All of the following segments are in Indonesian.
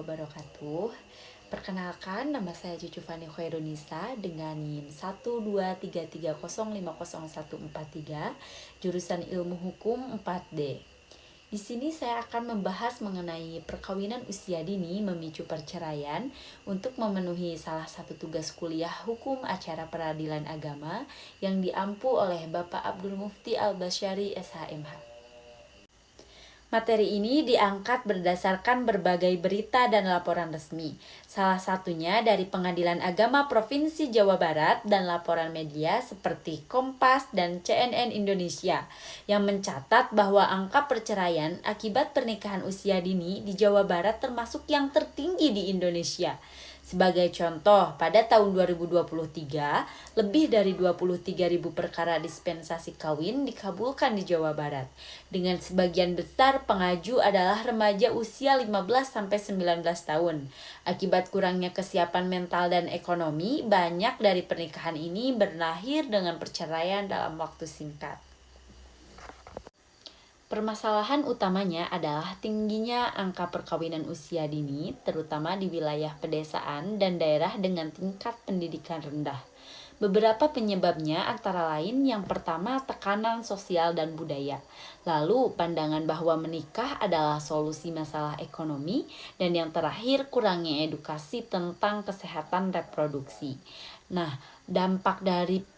wabarakatuh. Perkenalkan, nama saya Cucu Fani Khairunisa dengan NIM 12330500143, jurusan Ilmu Hukum 4D. Di sini saya akan membahas mengenai perkawinan usia dini memicu perceraian untuk memenuhi salah satu tugas kuliah hukum acara peradilan agama yang diampu oleh Bapak Abdul Mufti Al-Basyari SHMH. Materi ini diangkat berdasarkan berbagai berita dan laporan resmi, salah satunya dari Pengadilan Agama Provinsi Jawa Barat dan laporan media seperti Kompas dan CNN Indonesia yang mencatat bahwa angka perceraian akibat pernikahan usia dini di Jawa Barat termasuk yang tertinggi di Indonesia. Sebagai contoh, pada tahun 2023, lebih dari 23.000 perkara dispensasi kawin dikabulkan di Jawa Barat. Dengan sebagian besar pengaju adalah remaja usia 15-19 tahun. Akibat kurangnya kesiapan mental dan ekonomi, banyak dari pernikahan ini berakhir dengan perceraian dalam waktu singkat. Permasalahan utamanya adalah tingginya angka perkawinan usia dini, terutama di wilayah pedesaan dan daerah dengan tingkat pendidikan rendah. Beberapa penyebabnya antara lain yang pertama tekanan sosial dan budaya. Lalu pandangan bahwa menikah adalah solusi masalah ekonomi, dan yang terakhir kurangnya edukasi tentang kesehatan reproduksi. Nah, dampak dari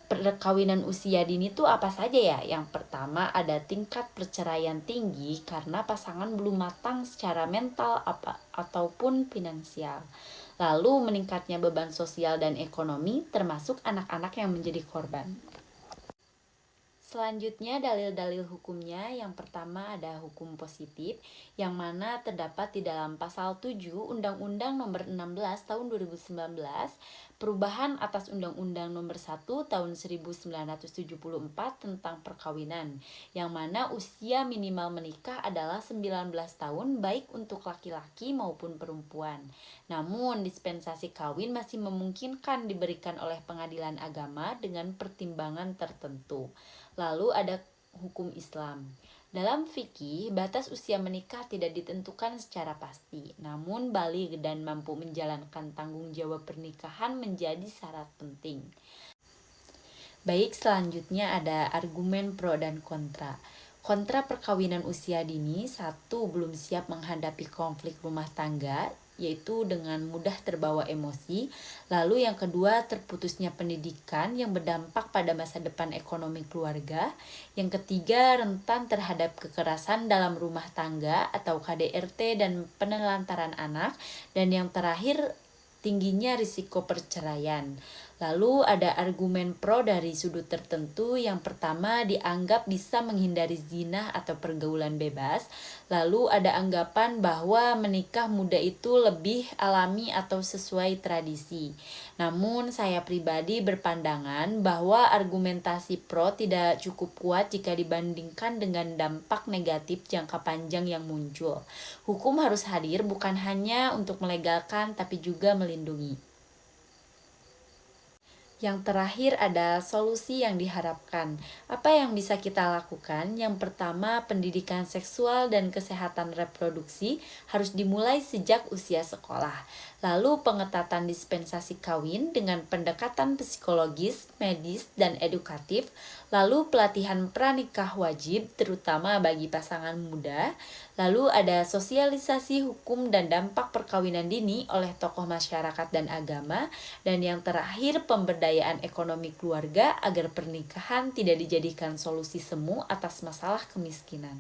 perkawinan usia dini itu apa saja ya? Yang pertama ada tingkat perceraian tinggi karena pasangan belum matang secara mental ataupun finansial. Lalu meningkatnya beban sosial dan ekonomi termasuk anak-anak yang menjadi korban. Selanjutnya dalil-dalil hukumnya, yang pertama ada hukum positif yang mana terdapat di dalam pasal 7 Undang-Undang Nomor 16 Tahun 2019 perubahan atas Undang-Undang Nomor 1 Tahun 1974 tentang perkawinan, yang mana usia minimal menikah adalah 19 tahun baik untuk laki-laki maupun perempuan. Namun dispensasi kawin masih memungkinkan diberikan oleh pengadilan agama dengan pertimbangan tertentu. Lalu ada hukum Islam. Dalam fikih, batas usia menikah tidak ditentukan secara pasti, namun baligh dan mampu menjalankan tanggung jawab pernikahan menjadi syarat penting. Baik, selanjutnya ada argumen pro dan kontra. Kontra perkawinan usia dini, satu, belum siap menghadapi konflik rumah tangga, yaitu dengan mudah terbawa emosi. Lalu yang kedua, terputusnya pendidikan yang berdampak pada masa depan ekonomi keluarga. Yang ketiga, rentan terhadap kekerasan dalam rumah tangga atau KDRT dan penelantaran anak. Dan yang terakhir, tingginya risiko perceraian. Lalu ada argumen pro dari sudut tertentu. Yang pertama, dianggap bisa menghindari zina atau pergaulan bebas. Lalu ada anggapan bahwa menikah muda itu lebih alami atau sesuai tradisi. Namun saya pribadi berpandangan bahwa argumentasi pro tidak cukup kuat jika dibandingkan dengan dampak negatif jangka panjang yang muncul. Hukum harus hadir bukan hanya untuk melegalkan tapi juga melindungi. Yang terakhir ada solusi yang diharapkan. Apa yang bisa kita lakukan? Yang pertama, pendidikan seksual dan kesehatan reproduksi harus dimulai sejak usia sekolah. Lalu pengetatan dispensasi kawin dengan pendekatan psikologis, medis, dan edukatif. Lalu pelatihan pranikah wajib terutama bagi pasangan muda. Lalu ada sosialisasi hukum dan dampak perkawinan dini oleh tokoh masyarakat dan agama. Dan yang terakhir, pemberdayaan ekonomi keluarga agar pernikahan tidak dijadikan solusi semu atas masalah kemiskinan.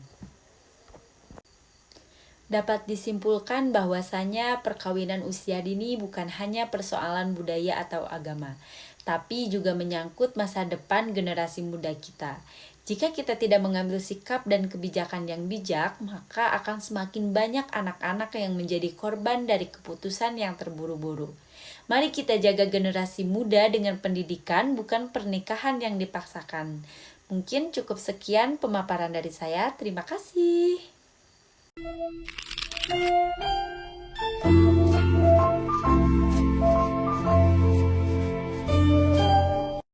Dapat disimpulkan bahwasanya perkawinan usia dini bukan hanya persoalan budaya atau agama, tapi juga menyangkut masa depan generasi muda kita. Jika kita tidak mengambil sikap dan kebijakan yang bijak, maka akan semakin banyak anak-anak yang menjadi korban dari keputusan yang terburu-buru. Mari kita jaga generasi muda dengan pendidikan, bukan pernikahan yang dipaksakan. Mungkin cukup sekian pemaparan dari saya. Terima kasih.